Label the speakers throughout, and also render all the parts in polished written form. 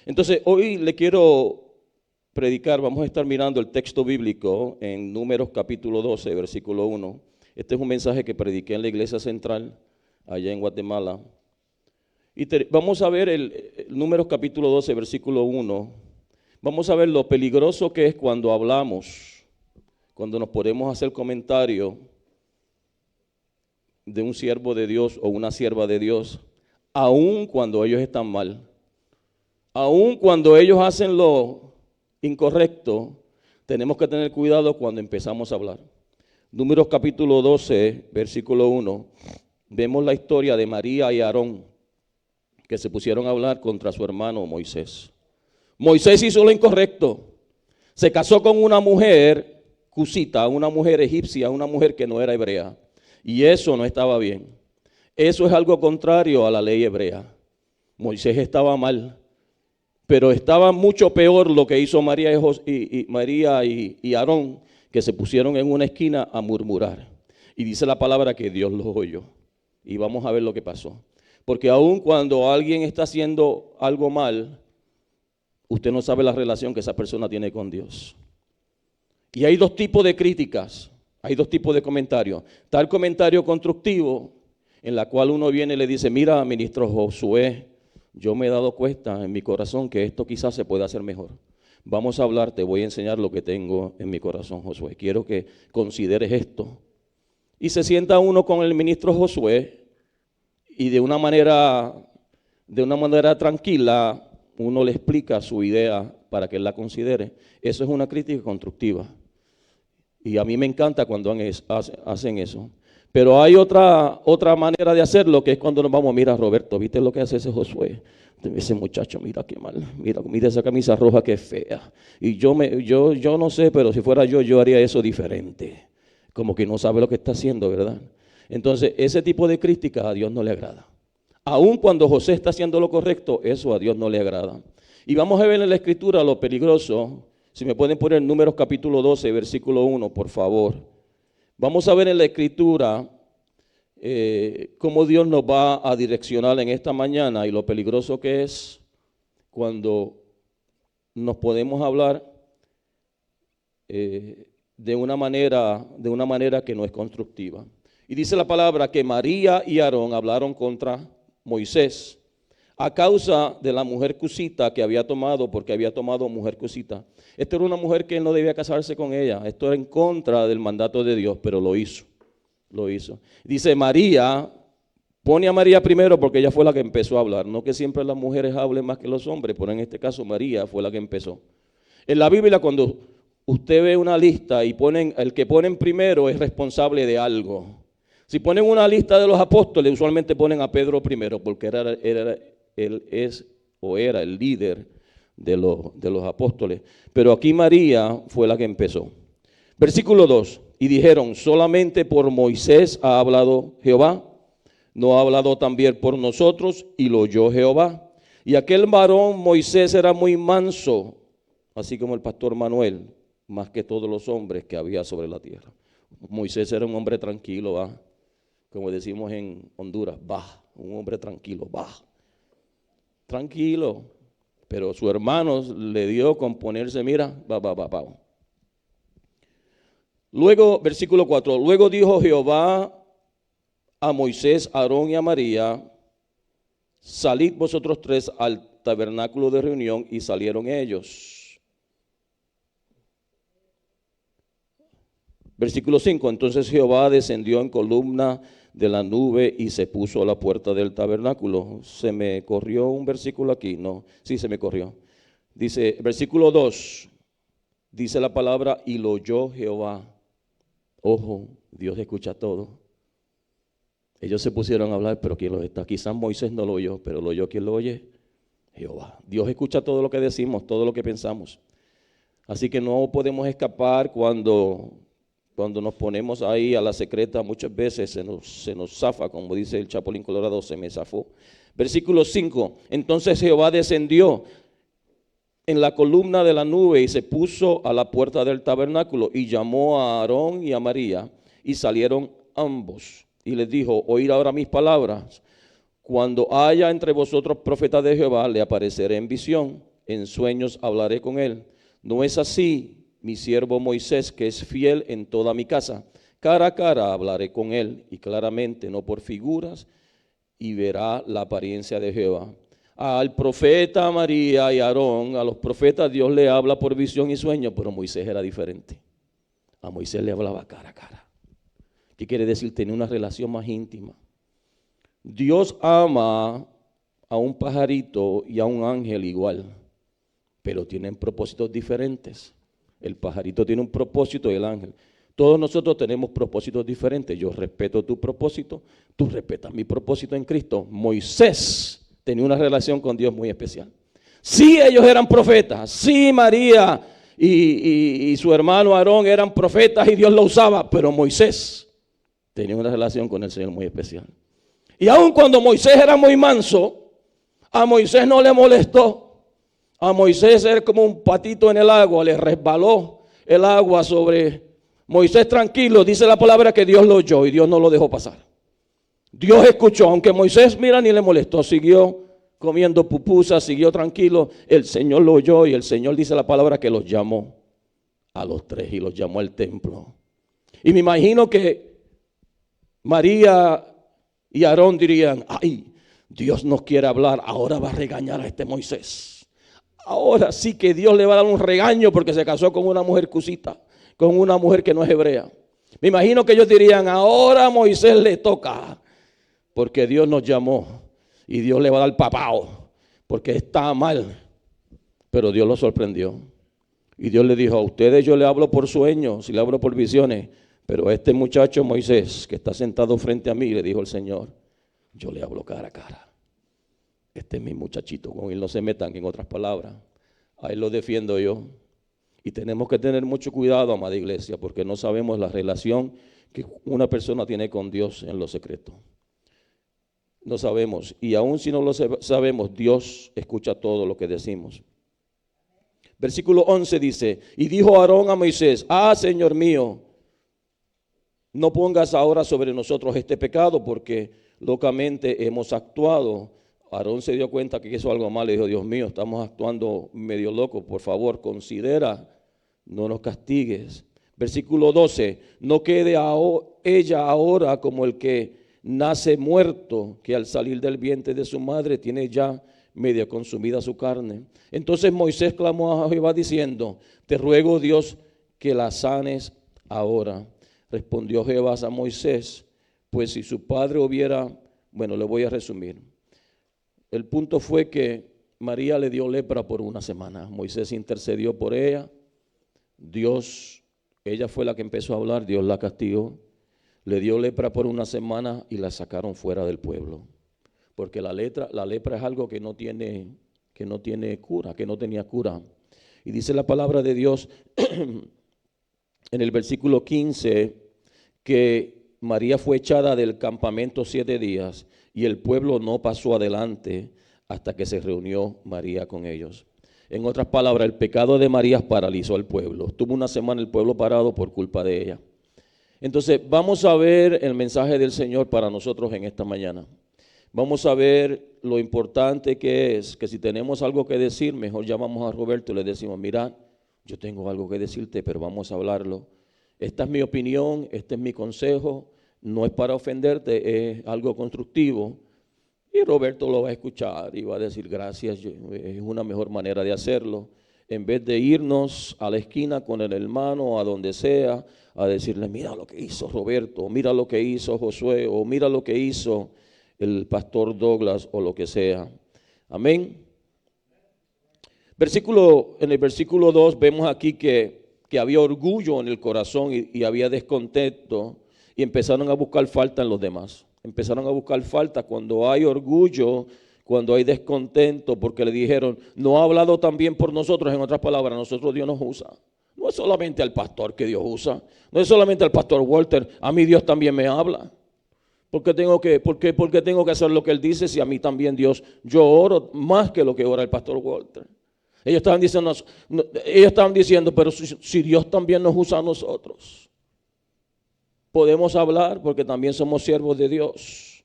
Speaker 1: Entonces, hoy le quiero predicar, vamos a estar mirando el texto bíblico en Números capítulo 12, versículo 1. Este es un mensaje que prediqué en la iglesia central, allá en Guatemala. Y vamos a ver el Números capítulo 12, versículo 1. Vamos a ver lo peligroso que es cuando hablamos, cuando nos podemos hacer comentario de un siervo de Dios o una sierva de Dios, aun cuando ellos están mal. Aun cuando ellos hacen lo incorrecto, tenemos que tener cuidado cuando empezamos a hablar. Números capítulo 12, versículo 1, vemos la historia de María y Aarón, que se pusieron a hablar contra su hermano Moisés. Moisés hizo lo incorrecto, se casó con una mujer cusita, una mujer egipcia, una mujer que no era hebrea, y eso no estaba bien. Eso es algo contrario a la ley hebrea. Moisés estaba mal. Pero estaba mucho peor lo que hizo María y Aarón, que se pusieron en una esquina a murmurar. Y dice la palabra que Dios los oyó. Y vamos a ver lo que pasó. Porque aun cuando alguien está haciendo algo mal, usted no sabe la relación que esa persona tiene con Dios. Y hay dos tipos de críticas, hay dos tipos de comentarios. Está el comentario constructivo, en la cual uno viene y le dice, mira, ministro Josué, yo me he dado cuenta en mi corazón que esto quizás se puede hacer mejor. Vamos a hablar, te voy a enseñar lo que tengo en mi corazón, Josué. Quiero que consideres esto. Y se sienta uno con el ministro Josué y de una manera tranquila, uno le explica su idea para que él la considere. Eso es una crítica constructiva. Y a mí me encanta cuando hacen eso. Pero hay otra manera de hacerlo, que es cuando nos vamos, mira Roberto, ¿viste lo que hace ese Josué? Ese muchacho, mira qué mal, mira esa camisa roja que fea. Y yo no sé, pero si fuera yo haría eso diferente. Como que no sabe lo que está haciendo, ¿verdad? Entonces, ese tipo de críticas a Dios no le agrada. Aun cuando José está haciendo lo correcto, eso a Dios no le agrada. Y vamos a ver en la Escritura lo peligroso. Si me pueden poner Números capítulo 12, versículo 1, por favor. Vamos a ver en la Escritura cómo Dios nos va a direccionar en esta mañana y lo peligroso que es cuando nos podemos hablar de una manera que no es constructiva. Y dice la palabra que María y Aarón hablaron contra Moisés a causa de la mujer cusita que había tomado, porque había tomado mujer cusita. Esta era una mujer que él no debía casarse con ella. Esto era en contra del mandato de Dios, pero lo hizo. Dice María, pone a María primero porque ella fue la que empezó a hablar. No que siempre las mujeres hablen más que los hombres, pero en este caso María fue la que empezó. En la Biblia, cuando usted ve una lista y el que ponen primero es responsable de algo. Si ponen una lista de los apóstoles, usualmente ponen a Pedro primero porque él era el líder de los apóstoles. Pero aquí María fue la que empezó. Versículo 2. Y dijeron, solamente por Moisés ha hablado Jehová, no ha hablado también por nosotros, y lo oyó Jehová. Y aquel varón Moisés era muy manso, así como el pastor Manuel, más que todos los hombres que había sobre la tierra. Moisés era un hombre tranquilo, ¿va? Como decimos en Honduras, va, un hombre tranquilo, va. Tranquilo, pero su hermano le dio con ponerse, mira, va. Luego, versículo 4, luego dijo Jehová a Moisés, a Aarón y a María, salid vosotros tres al tabernáculo de reunión, y salieron ellos. Versículo 5, entonces Jehová descendió en columna de la nube y se puso a la puerta del tabernáculo. ¿Se me corrió un versículo aquí? No, sí se me corrió. Dice, versículo 2, dice la palabra, y lo oyó Jehová. Ojo, Dios escucha todo. Ellos se pusieron a hablar, pero ¿quién lo está? Quizás Moisés no lo oyó, pero lo oyó. ¿Quién lo oye? Jehová. Dios escucha todo lo que decimos, todo lo que pensamos. Así que no podemos escapar cuando nos ponemos ahí a la secreta. Muchas veces se nos zafa, como dice el Chapulín Colorado, se me zafó. Versículo 5, entonces Jehová descendió en la columna de la nube y se puso a la puerta del tabernáculo y llamó a Aarón y a María y salieron ambos y les dijo, oíd ahora mis palabras, cuando haya entre vosotros profetas de Jehová le apareceré en visión en sueños hablaré con él. No es así mi siervo Moisés, que es fiel en toda mi casa. Cara a cara hablaré con él, y claramente, no por figuras, y verá la apariencia de Jehová. Al profeta María y Aarón, a los profetas Dios le habla por visión y sueño, pero Moisés era diferente. A Moisés le hablaba cara a cara. ¿Qué quiere decir? Tenía una relación más íntima. Dios ama a un pajarito y a un ángel igual, pero tienen propósitos diferentes. El pajarito tiene un propósito y el ángel. Todos nosotros tenemos propósitos diferentes. Yo respeto tu propósito, tú respetas mi propósito en Cristo. Moisés tenía una relación con Dios muy especial. Sí, ellos eran profetas. Sí, María y su hermano Aarón eran profetas y Dios lo usaba, pero Moisés tenía una relación con el Señor muy especial. Y aun cuando Moisés era muy manso, a Moisés no le molestó. A Moisés era como un patito en el agua, le resbaló el agua sobre Moisés. Tranquilo, dice la palabra que Dios lo oyó y Dios no lo dejó pasar. Dios escuchó, aunque Moisés, mira, ni le molestó, siguió comiendo pupusas, siguió tranquilo. El Señor lo oyó y el Señor, dice la palabra, que los llamó a los tres y los llamó al templo. Y me imagino que María y Aarón dirían, ay, Dios nos quiere hablar, ahora va a regañar a este Moisés. Ahora sí que Dios le va a dar un regaño porque se casó con una mujer cusita, con una mujer que no es hebrea. Me imagino que ellos dirían, ahora a Moisés le toca, porque Dios nos llamó y Dios le va a dar papao, porque está mal. Pero Dios lo sorprendió. Y Dios le dijo, a ustedes yo le hablo por sueños y le hablo por visiones, pero a este muchacho Moisés que está sentado frente a mí, le dijo el Señor, yo le hablo cara a cara. Este es mi muchachito, con él no se metan, en otras palabras. A él lo defiendo yo. Y tenemos que tener mucho cuidado, amada iglesia, porque no sabemos la relación que una persona tiene con Dios en lo secreto. No sabemos. Y aun si no lo sabemos, Dios escucha todo lo que decimos. Versículo 11 dice, y dijo Aarón a Moisés, Señor mío, no pongas ahora sobre nosotros este pecado, porque locamente hemos actuado. Aarón se dio cuenta que hizo algo mal y dijo, Dios mío, estamos actuando medio loco, por favor, considera, no nos castigues. Versículo 12, no quede ella ahora como el que nace muerto, que al salir del vientre de su madre tiene ya medio consumida su carne. Entonces Moisés clamó a Jehová diciendo, te ruego Dios que la sanes ahora. Respondió Jehová a Moisés, pues si su padre hubiera, bueno, le voy a resumir. El punto fue que María le dio lepra por una semana. Moisés intercedió por ella. Ella fue la que empezó a hablar, Dios la castigó. Le dio lepra por una semana y la sacaron fuera del pueblo. Porque la lepra es algo que no tiene cura, que no tenía cura. Y dice la palabra de Dios en el versículo 15 que María fue echada del campamento 7 días y el pueblo no pasó adelante hasta que se reunió María con ellos. En otras palabras, el pecado de María paralizó al pueblo. Estuvo una semana el pueblo parado por culpa de ella. Entonces vamos a ver el mensaje del Señor para nosotros en esta mañana. Vamos a ver lo importante que es que si tenemos algo que decir, mejor llamamos a Roberto y le decimos, mira, yo tengo algo que decirte, pero vamos a hablarlo. Esta es mi opinión, este es mi consejo, no es para ofenderte, es algo constructivo. Y Roberto lo va a escuchar y va a decir gracias, es una mejor manera de hacerlo. En vez de irnos a la esquina con el hermano, a donde sea, a decirle, mira lo que hizo Roberto, mira lo que hizo Josué, o mira lo que hizo el pastor Douglas, o lo que sea. Amén. En el versículo 2 vemos aquí que había orgullo en el corazón y había descontento y empezaron a buscar falta en los demás. Empezaron a buscar falta cuando hay orgullo, cuando hay descontento, porque le dijeron, no ha hablado tan bien por nosotros. En otras palabras, nosotros Dios nos usa. No es solamente al pastor que Dios usa, no es solamente al pastor Walter, a mí Dios también me habla. ¿Por qué tengo que hacer lo que él dice si a mí también Dios, yo oro más que lo que ora el pastor Walter? Ellos estaban diciendo, pero si Dios también nos usa a nosotros, podemos hablar porque también somos siervos de Dios.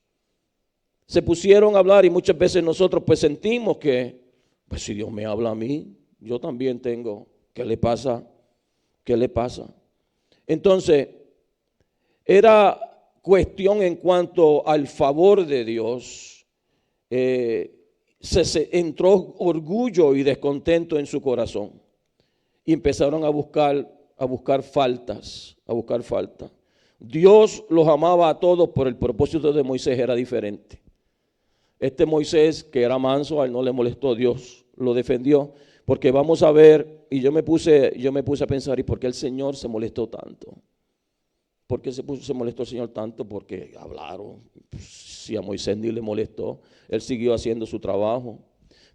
Speaker 1: Se pusieron a hablar y muchas veces nosotros pues sentimos que Pues si Dios me habla a mí, yo también tengo. ¿Qué le pasa? ¿Qué le pasa? Entonces, era cuestión en cuanto al favor de Dios. Se entró orgullo y descontento en su corazón. Y empezaron a buscar faltas, Dios los amaba a todos, pero el propósito de Moisés era diferente. Este Moisés, que era manso, a él no le molestó, Dios lo defendió. Porque vamos a ver, y yo me puse a pensar, ¿y por qué el Señor se molestó tanto? ¿Por qué se molestó el Señor tanto? Porque hablaron. Si a Moisés ni le molestó, él siguió haciendo su trabajo.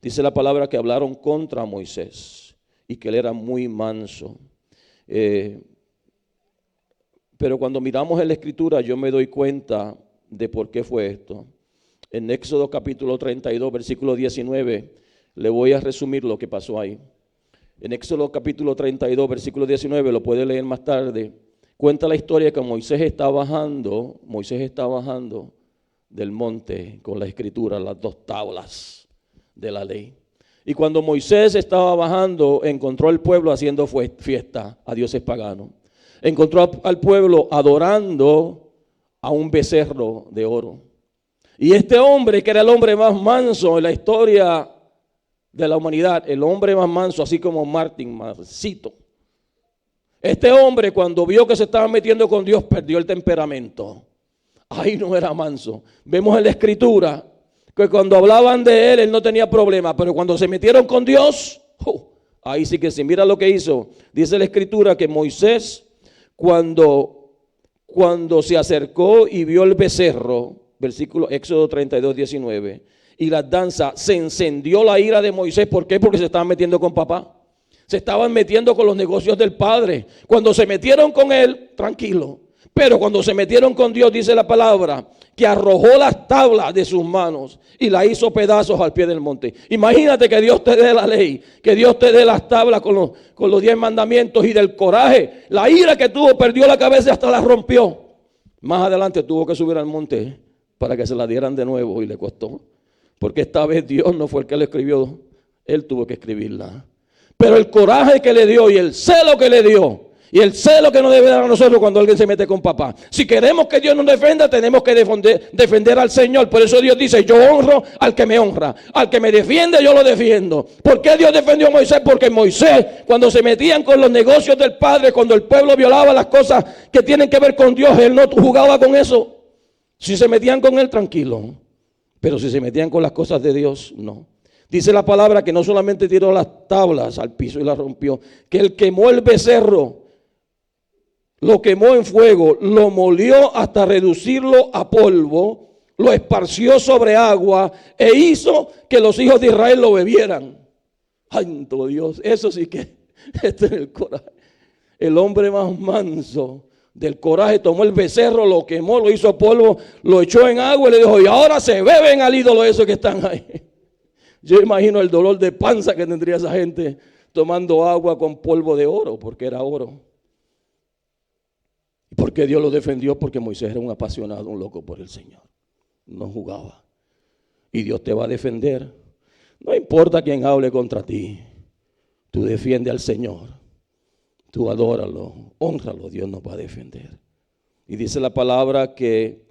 Speaker 1: Dice la palabra que hablaron contra Moisés y que él era muy manso. Pero cuando miramos en la Escritura, yo me doy cuenta de por qué fue esto. En Éxodo capítulo 32, versículo 19, le voy a resumir lo que pasó ahí. En Éxodo capítulo 32, versículo 19, lo puede leer más tarde. Cuenta la historia que Moisés está bajando del monte con la Escritura, las 2 tablas de la ley. Y cuando Moisés estaba bajando, encontró al pueblo haciendo fiesta a dioses paganos. Encontró al pueblo adorando a un becerro de oro. Y este hombre, que era el hombre más manso en la historia de la humanidad, el hombre más manso, así como Martín, Marcito. Este hombre, cuando vio que se estaba metiendo con Dios, perdió el temperamento. Ahí no era manso. Vemos en la Escritura que cuando hablaban de él no tenía problema, pero cuando se metieron con Dios, ahí sí que sí. Mira lo que hizo. Dice la Escritura que Moisés, cuando se acercó y vio el becerro, versículo Éxodo 32, 19, y las danzas, se encendió la ira de Moisés. ¿Por qué? Porque se estaban metiendo con papá. Se estaban metiendo con los negocios del padre. Cuando se metieron con él, tranquilo. Pero cuando se metieron con Dios, dice la palabra, que arrojó las tablas de sus manos y la hizo pedazos al pie del monte. Imagínate que Dios te dé la ley, que Dios te dé las tablas con los 10 mandamientos, y del coraje, la ira que tuvo, perdió la cabeza y hasta la rompió. Más adelante tuvo que subir al monte para que se la dieran de nuevo, y le costó. Porque esta vez Dios no fue el que la escribió, él tuvo que escribirla. Pero el coraje que le dio y el celo que le dio, y el celo que nos debe dar a nosotros cuando alguien se mete con papá. Si queremos que Dios nos defienda, tenemos que defender al Señor. Por eso Dios dice, yo honro al que me honra. Al que me defiende, yo lo defiendo. ¿Por qué Dios defendió a Moisés? Porque Moisés, cuando se metían con los negocios del Padre, cuando el pueblo violaba las cosas que tienen que ver con Dios, él no jugaba con eso. Si se metían con él, tranquilo. Pero si se metían con las cosas de Dios, no. Dice la palabra que no solamente tiró las tablas al piso y las rompió, que él quemó el becerro, lo quemó en fuego, lo molió hasta reducirlo a polvo, lo esparció sobre agua e hizo que los hijos de Israel lo bebieran. ¡Santo Dios! Eso sí que, este es el coraje. El hombre más manso del coraje tomó el becerro, lo quemó, lo hizo polvo, lo echó en agua y le dijo, y ahora se beben al ídolo esos que están ahí. Yo imagino el dolor de panza que tendría esa gente tomando agua con polvo de oro, porque era oro. ¿Y por qué Dios lo defendió? Porque Moisés era un apasionado, un loco por el Señor. No jugaba. Y Dios te va a defender. No importa quién hable contra ti. Tú defiende al Señor. Tú adóralo, hónralo, Dios nos va a defender. Y dice la palabra que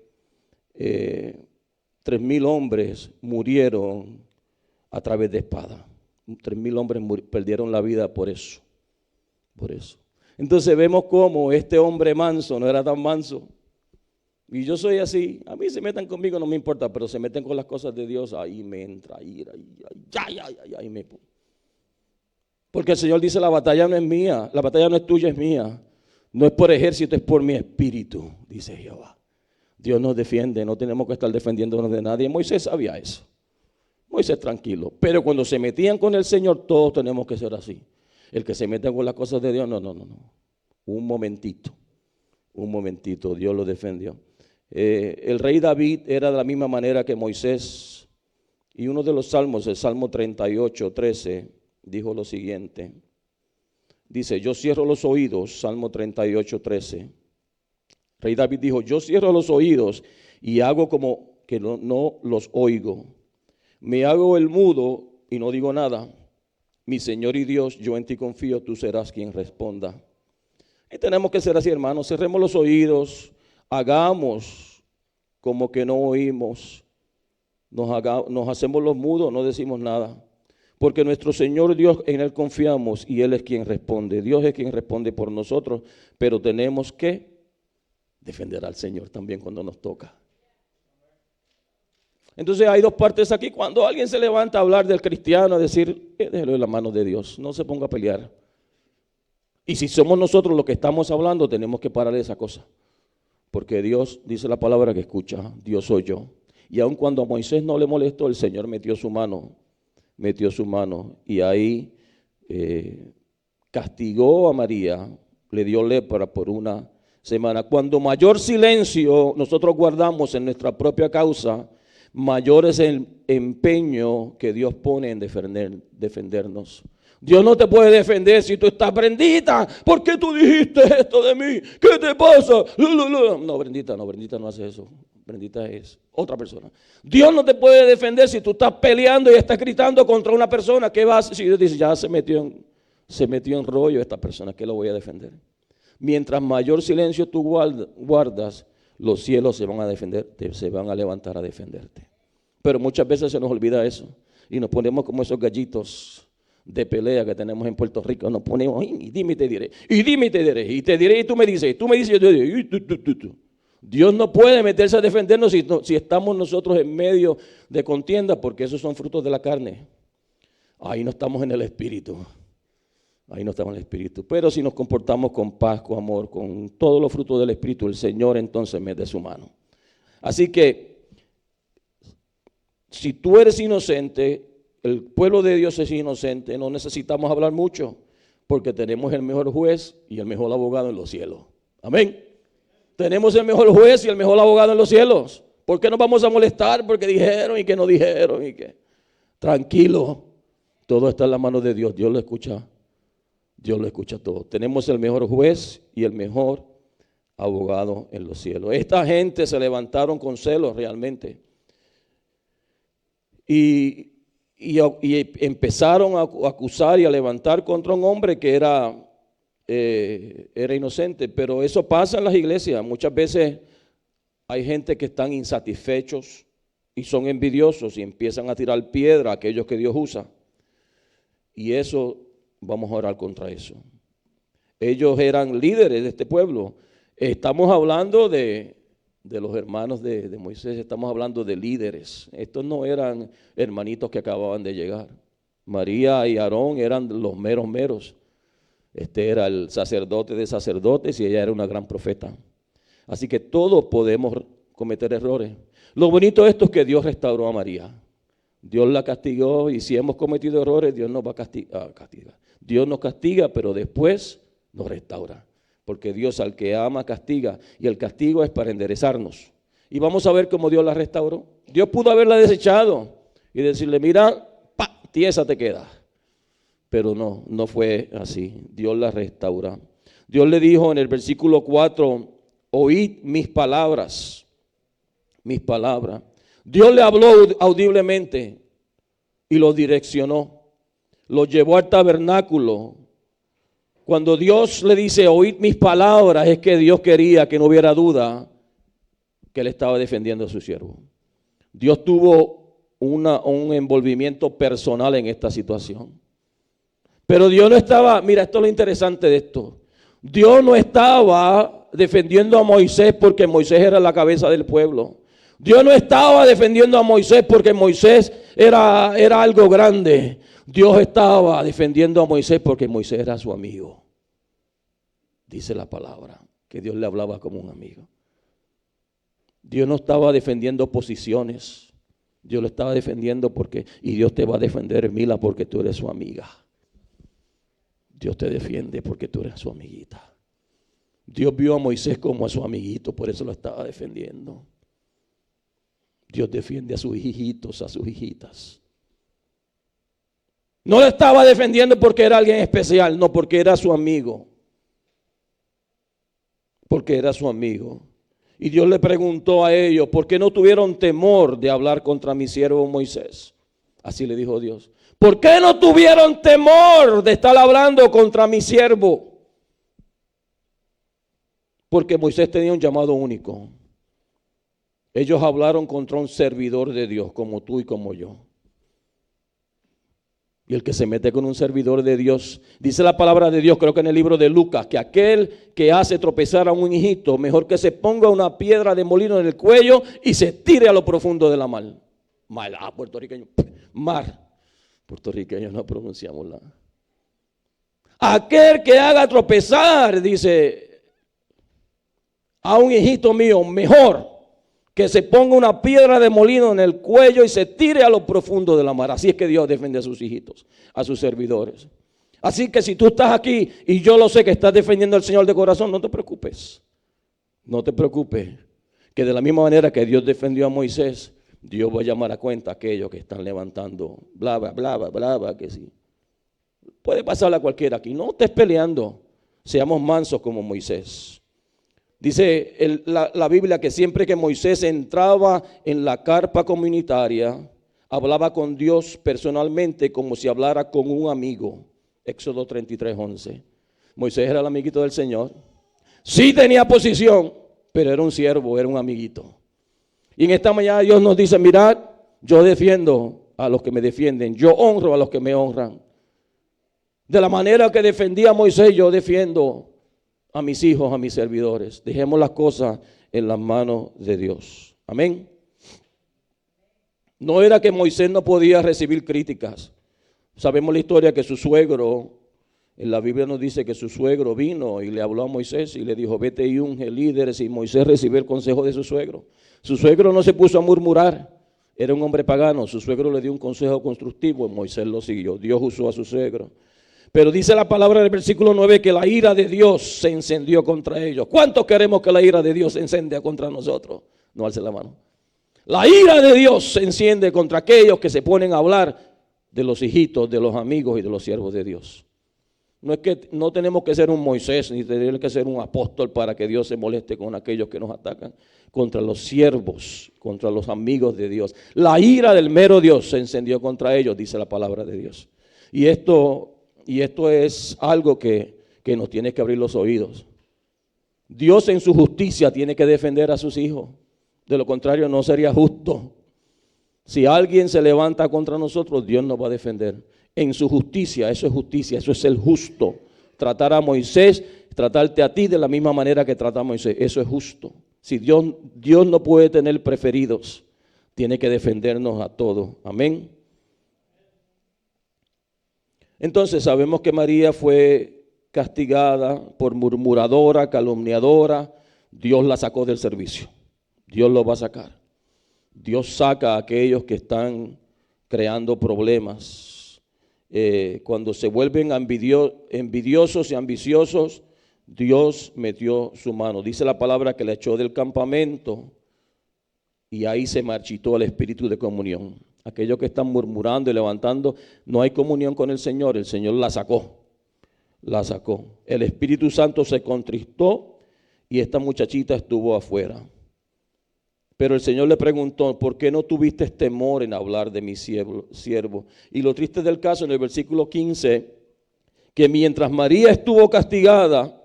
Speaker 1: 3,000 hombres murieron a través de espada. 3,000 hombres perdieron la vida por eso. Por eso. Entonces vemos cómo este hombre manso no era tan manso. Y yo soy así. A mí se metan conmigo, no me importa, pero se meten con las cosas de Dios, ahí me entra ira. Ahí me... Porque el Señor dice, la batalla no es mía, la batalla no es tuya, es mía. No es por ejército, es por mi espíritu, dice Jehová. Dios nos defiende, no tenemos que estar defendiéndonos de nadie. Moisés sabía eso. Moisés tranquilo. Pero cuando se metían con el Señor, todos tenemos que ser así. El que se mete con las cosas de Dios, no. Un momentito, Dios lo defendió. El rey David era de la misma manera que Moisés. Y uno de los salmos, el Salmo 38, 13, dijo lo siguiente. Dice, yo cierro los oídos, Salmo 38, 13. Rey David dijo, yo cierro los oídos y hago como que no los oigo. Me hago el mudo y no digo nada. mi Señor y Dios, yo en ti confío, tú serás quien responda. Y tenemos que ser así, hermanos, cerremos los oídos, hagamos como que no oímos, nos hacemos los mudos, no decimos nada. Porque nuestro Señor Dios, en Él confiamos y Él es quien responde. Dios es quien responde por nosotros, pero tenemos que defender al Señor también cuando nos toca. Entonces hay dos partes aquí. Cuando alguien se levanta a hablar del cristiano, a decir, déjelo en las manos de Dios, no se ponga a pelear. Y si somos nosotros los que estamos hablando, tenemos que parar esa cosa. Porque Dios, dice la palabra que escucha, Dios soy yo. Y aun cuando a Moisés no le molestó, el Señor metió su mano y ahí castigó a María, le dio lepra por una semana. Cuando mayor silencio nosotros guardamos en nuestra propia causa, mayor es el empeño que Dios pone en defendernos. Dios no te puede defender si tú estás, Brendita, ¿por qué tú dijiste esto de mí? ¿Qué te pasa? No, Brendita no hace eso. Brendita es otra persona. Dios no te puede defender si tú estás peleando y estás gritando contra una persona. ¿Qué vas a hacer? Si Dios dice, ya se metió en rollo esta persona, ¿qué lo voy a defender? Mientras mayor silencio tú guardas, los cielos se van a defender, se van a levantar a defenderte. Pero muchas veces se nos olvida eso y nos ponemos como esos gallitos de pelea que tenemos en Puerto Rico. Nos ponemos, y dime y te diré, y dime y te diré, y te diré y tú me dices, yo te diré, y tú. Dios no puede meterse a defendernos si estamos nosotros en medio de contienda, porque esos son frutos de la carne. Ahí no estamos en el Espíritu. Pero si nos comportamos con paz, con amor, con todos los frutos del Espíritu, el Señor entonces mete su mano. Así que, si tú eres inocente, el pueblo de Dios es inocente, no necesitamos hablar mucho, porque tenemos el mejor juez y el mejor abogado en los cielos. Amén. Tenemos el mejor juez y el mejor abogado en los cielos. ¿Por qué nos vamos a molestar? Porque dijeron y que no dijeron y que. Tranquilo, todo está en la mano de Dios. Dios lo escucha todo. Tenemos el mejor juez y el mejor abogado en los cielos. Esta gente se levantaron con celos realmente. Y empezaron a acusar y a levantar contra un hombre que era inocente, pero eso pasa en las iglesias. Muchas veces hay gente que están insatisfechos y son envidiosos y empiezan a tirar piedra a aquellos que Dios usa, y eso, vamos a orar contra eso. Ellos eran líderes de este pueblo. Estamos hablando de los hermanos de Moisés, estamos hablando de líderes. Estos no eran hermanitos que acababan de llegar. María y Aarón eran los meros. Este era el sacerdote de sacerdotes y ella era una gran profeta. Así que todos podemos cometer errores. Lo bonito de esto es que Dios restauró a María. Dios la castigó, y si hemos cometido errores, Dios nos va a castigar. Dios nos castiga, pero después nos restaura. Porque Dios al que ama castiga, y el castigo es para enderezarnos. Y vamos a ver cómo Dios la restauró. Dios pudo haberla desechado y decirle, mira, tiesa te queda. Pero no fue así. Dios la restaura. Dios le dijo en el versículo 4, oíd mis palabras. Dios le habló audiblemente y lo direccionó. Lo llevó al tabernáculo. Cuando Dios le dice, oíd mis palabras, es que Dios quería que no hubiera duda que Él estaba defendiendo a su siervo. Dios tuvo un envolvimiento personal en esta situación. Pero Dios no estaba, mira, esto es lo interesante de esto. Dios no estaba defendiendo a Moisés porque Moisés era la cabeza del pueblo. Dios no estaba defendiendo a Moisés porque Moisés era algo grande. Dios estaba defendiendo a Moisés porque Moisés era su amigo. Dice la palabra que Dios le hablaba como un amigo. Dios no estaba defendiendo posiciones. Dios lo estaba defendiendo y Dios te va a defender, Mila, porque tú eres su amiga. Dios te defiende porque tú eres su amiguita. Dios vio a Moisés como a su amiguito, por eso lo estaba defendiendo. Dios defiende a sus hijitos, a sus hijitas. No lo estaba defendiendo porque era alguien especial, no, porque era su amigo. Porque era su amigo. Y Dios le preguntó a ellos, ¿por qué no tuvieron temor de hablar contra mi siervo Moisés? Así le dijo Dios. ¿Por qué no tuvieron temor de estar hablando contra mi siervo? Porque Moisés tenía un llamado único. Ellos hablaron contra un servidor de Dios, como tú y como yo. Y el que se mete con un servidor de Dios, dice la palabra de Dios, creo que en el libro de Lucas, que aquel que hace tropezar a un hijito, mejor que se ponga una piedra de molino en el cuello y se tire a lo profundo de la mar. Puertorriqueño, mar. Puertorriqueños no pronunciamos la. Aquel que haga tropezar, dice, a un hijito mío, mejor que se ponga una piedra de molino en el cuello y se tire a lo profundo de la mar. Así es que Dios defiende a sus hijitos, a sus servidores. Así que si tú estás aquí y yo lo sé que estás defendiendo al Señor de corazón, no te preocupes. No te preocupes. Que de la misma manera que Dios defendió a Moisés, Dios va a llamar a cuenta a aquellos que están levantando bla, que sí. Puede pasarle a cualquiera aquí. No estés peleando. Seamos mansos como Moisés. Dice la Biblia que siempre que Moisés entraba en la carpa comunitaria, hablaba con Dios personalmente como si hablara con un amigo. Éxodo 33:11. Moisés era el amiguito del Señor. Sí tenía posición, pero era un siervo, era un amiguito. Y en esta mañana Dios nos dice, mirad, yo defiendo a los que me defienden, yo honro a los que me honran. De la manera que defendía a Moisés, yo defiendo a mis hijos, a mis servidores. Dejemos las cosas en las manos de Dios. Amén. No era que Moisés no podía recibir críticas. Sabemos la historia que su suegro, en la Biblia nos dice que su suegro vino y le habló a Moisés y le dijo, vete y unge líderes, y Moisés recibió el consejo de su suegro. Su suegro no se puso a murmurar, era un hombre pagano. Su suegro le dio un consejo constructivo y Moisés lo siguió. Dios usó a su suegro. Pero dice la palabra del versículo 9 que la ira de Dios se encendió contra ellos. ¿Cuántos queremos que la ira de Dios se encienda contra nosotros? No alce la mano. La ira de Dios se enciende contra aquellos que se ponen a hablar de los hijitos, de los amigos y de los siervos de Dios. No es que no tenemos que ser un Moisés ni tener que ser un apóstol para que Dios se moleste con aquellos que nos atacan. Contra los siervos, contra los amigos de Dios. La ira del mero Dios se encendió contra ellos, dice la palabra de Dios. Y esto es algo que nos tiene que abrir los oídos. Dios en su justicia tiene que defender a sus hijos. De lo contrario no sería justo. Si alguien se levanta contra nosotros, Dios nos va a defender. En su justicia, eso es el justo. Tratar a Moisés, tratarte a ti de la misma manera que trata a Moisés, eso es justo. Si Dios no puede tener preferidos, tiene que defendernos a todos. Amén. Entonces sabemos que María fue castigada por murmuradora, calumniadora. Dios la sacó del servicio. Dios lo va a sacar. Dios saca a aquellos que están creando problemas. Cuando se vuelven envidiosos y ambiciosos, Dios metió su mano. Dice la palabra que la echó del campamento y ahí se marchitó el espíritu de comunión. Aquellos que están murmurando y levantando, no hay comunión con el Señor la sacó. La sacó. El Espíritu Santo se contristó y esta muchachita estuvo afuera. Pero el Señor le preguntó, ¿por qué no tuviste temor en hablar de mi siervo? Y lo triste del caso en el versículo 15, que mientras María estuvo castigada,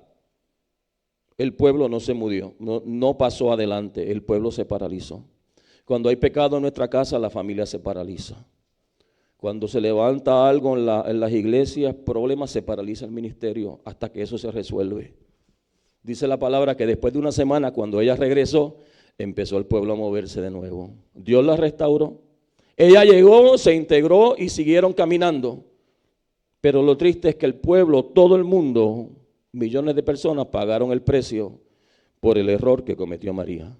Speaker 1: el pueblo no se movió, no pasó adelante, el pueblo se paralizó. Cuando hay pecado en nuestra casa, la familia se paraliza. Cuando se levanta algo en las iglesias, problemas, se paraliza el ministerio hasta que eso se resuelve. Dice la palabra que después de una semana, cuando ella regresó, empezó el pueblo a moverse de nuevo. Dios la restauró. Ella llegó, se integró y siguieron caminando. Pero lo triste es que el pueblo, todo el mundo, millones de personas pagaron el precio por el error que cometió María.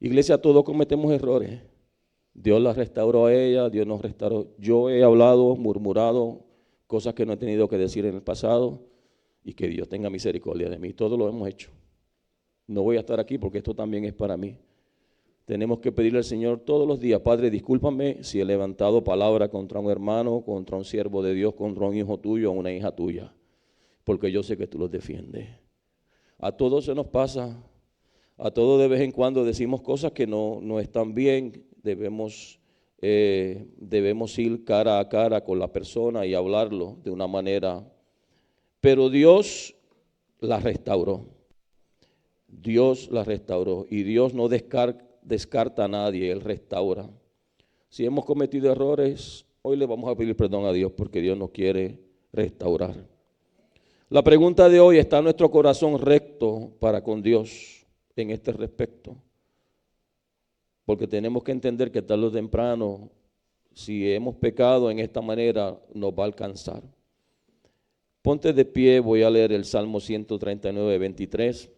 Speaker 1: Iglesia, todos cometemos errores. Dios la restauró a ella, Dios nos restauró. Yo he hablado, murmurado, cosas que no he tenido que decir en el pasado, y que Dios tenga misericordia de mí. Todo lo hemos hecho. No voy a estar aquí porque esto también es para mí. Tenemos que pedirle al Señor todos los días, Padre, discúlpame si he levantado palabra contra un hermano, contra un siervo de Dios, contra un hijo tuyo o una hija tuya, porque yo sé que tú los defiendes. A todos se nos pasa. A todos de vez en cuando decimos cosas que no están bien, debemos debemos ir cara a cara con la persona y hablarlo de una manera. Pero Dios la restauró. Dios la restauró y Dios no descarta a nadie, Él restaura. Si hemos cometido errores, hoy le vamos a pedir perdón a Dios porque Dios nos quiere restaurar. La pregunta de hoy: ¿está nuestro corazón recto para con Dios en este respecto? Porque tenemos que entender que tarde o temprano, si hemos pecado en esta manera, nos va a alcanzar. Ponte de pie, voy a leer el Salmo 139, 23.